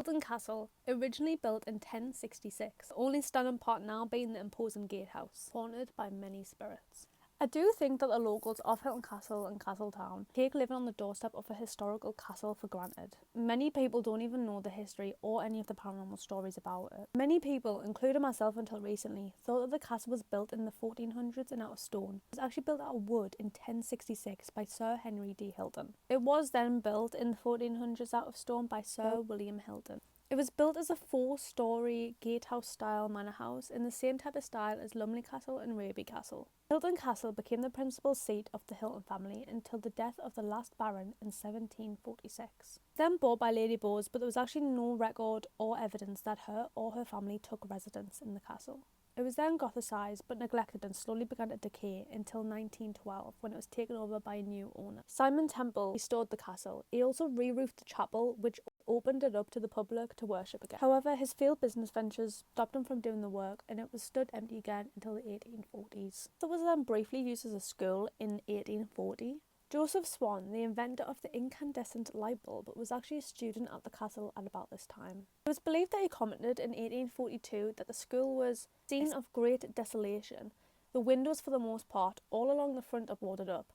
Hylton Castle, originally built in 1066, the only standing part now being the imposing gatehouse, haunted by many spirits. I do think that the locals of Hylton Castle and Castletown take living on the doorstep of a historical castle for granted. Many people don't even know the history or any of the paranormal stories about it. Many people, including myself until recently, thought that the castle was built in the 1400s and out of stone. It was actually built out of wood in 1066 by Sir Henry D. Hylton. It was then built in the 1400s out of stone by Sir William Hylton. It was built as a 4-storey gatehouse-style manor house in the same type of style as Lumley Castle and Raby Castle. Hylton Castle became the principal seat of the Hylton family until the death of the last Baron in 1746. Then bought by Lady Bowes, but there was actually no record or evidence that her or her family took residence in the castle. It was then Gothicised but neglected and slowly began to decay until 1912 when it was taken over by a new owner. Simon Temple restored the castle. He also re-roofed the chapel, which opened it up to the public to worship again. However, his failed business ventures stopped him from doing the work and it was stood empty again until the 1840s. It was then briefly used as a school in 1840. Joseph Swan, the inventor of the incandescent light bulb, was actually a student at the castle at about this time. It was believed that he commented in 1842 that the school was a scene of great desolation. The windows, for the most part, all along the front are boarded up.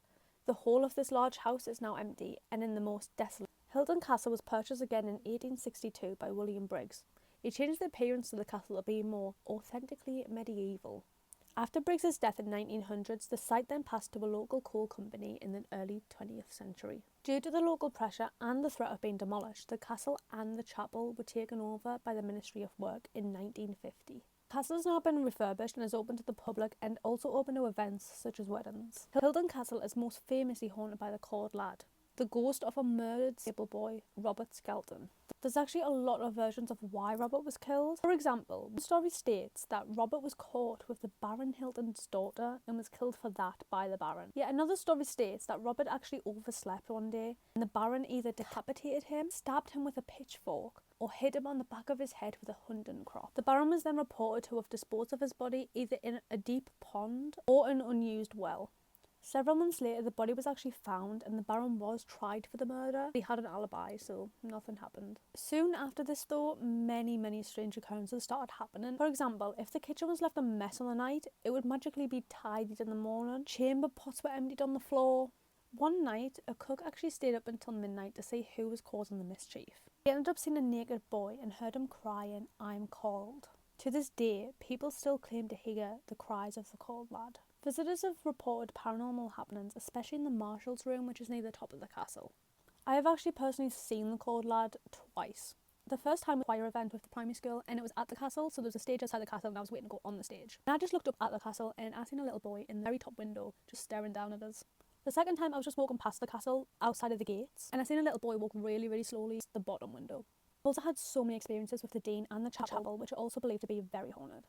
The whole of this large house is now empty and in the most desolate. Hylton Castle was purchased again in 1862 by William Briggs. He changed the appearance of the castle to be more authentically medieval. After Briggs's death in 1900s, the site then passed to a local coal company in the early 20th century. Due to the local pressure and the threat of being demolished, the castle and the chapel were taken over by the Ministry of Work in 1950. The castle has now been refurbished and is open to the public and also open to events such as weddings. Hylton Castle is most famously haunted by the Cord Lad, the ghost of a murdered stable boy, Robert Skelton. There's actually a lot of versions of why Robert was killed. For example, one story states that Robert was caught with the Baron Hylton's daughter and was killed for that by the Baron. Yet another story states that Robert actually overslept one day and the Baron either decapitated him, stabbed him with a pitchfork, or hit him on the back of his head with a hunting crop. The Baron was then reported to have disposed of his body either in a deep pond or an unused well. Several months later, the body was actually found and the Baron was tried for the murder. He had an alibi, so nothing happened. Soon after this though, many strange occurrences started happening. For example, if the kitchen was left a mess on the night, it would magically be tidied in the morning. Chamber pots were emptied on the floor. One night, a cook actually stayed up until midnight to see who was causing the mischief. He ended up seeing a naked boy and heard him crying, "I'm called." To this day, people still claim to hear the cries of the Cold Lad. Visitors have reported paranormal happenings, especially in the Marshal's room, which is near the top of the castle. I have actually personally seen the Cold Lad twice. The first time was a choir event with the primary school and it was at the castle, so there was a stage outside the castle and I was waiting to go on the stage. And I just looked up at the castle and I seen a little boy in the very top window just staring down at us. The second time I was just walking past the castle outside of the gates and I seen a little boy walk really slowly to the bottom window. I've also had so many experiences with the Dean and the chapel, which are also believed to be very haunted.